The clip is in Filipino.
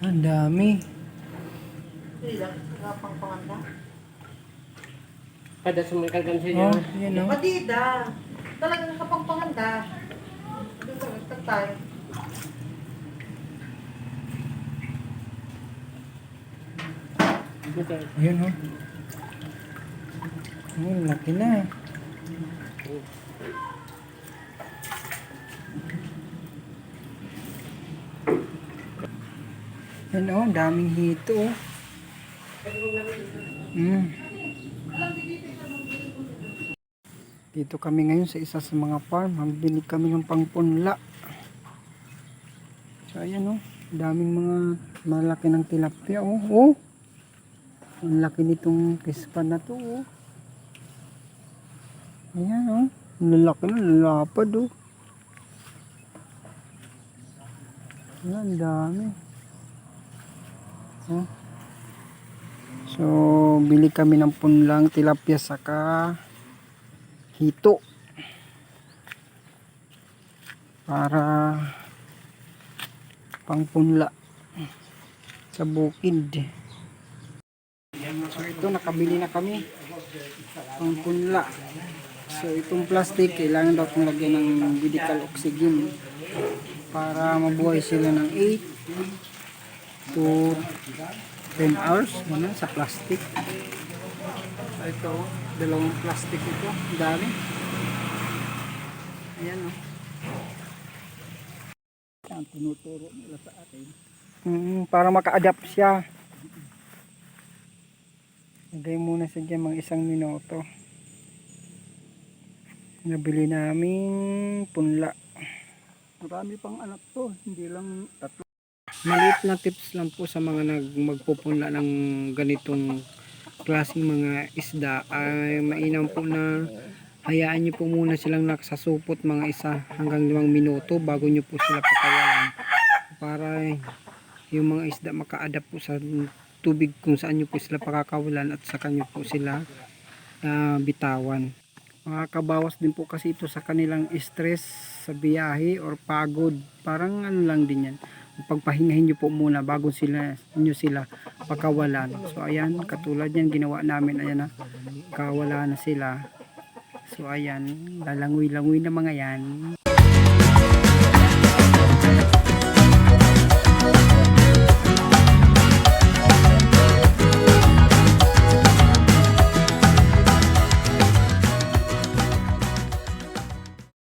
Ang dami. Kada sumikalgan siya Oh, yun. yan o. Madida. Talagang kapangpanganda. Dito nagtatay. Ayun o. Oh, laki na. Yan o, daming hito o. Dito kami ngayon sa isa sa mga farm. Magbili kami ng pangpunla. So ayan o, daming mga malaki ng tilapia o. Oh, ang laki nitong kispan na to o. Ayan o, lalaki na, lalapad o. Ayan, dami. Oh. So, bili kami ng punlang tilapia saka hito para pangpunla sa bukid. So, ito nakabili na kami pangpunla. So, itong plastic kailangan daw kong lagyan ng medical oxygen para mabuhay sila ng 8 to 10 hours muna sa plastic. So ito, dalawang plastic ito, dami. Ayan o. Ang tinuturo nila sa atin. Para maka-adapt siya. Lagay muna siya dyan mga 1 minuto. Nabili namin punla. Marami pang anak to, hindi lang 3. Maliit na tips lang po sa mga magpupunla ng ganitong klaseng mga isda ay mainam po na hayaan nyo po muna silang nakasasupot mga 1 hanggang 5 minuto bago nyo po sila pakawalan para yung mga isda maka-adapt po sa tubig kung saan nyo po sila pakakawalan at saka nyo po sila bitawan. Makakabawas din po kasi ito sa kanilang stress sa biyahe or pagod. Parang ano lang din yan. Pagpahingahin nyo po muna bago nyo sila pakawalan. So ayan, katulad yan ginawa namin. Ayan na, kawala na sila. So ayan, lalangoy-langoy na mga yan.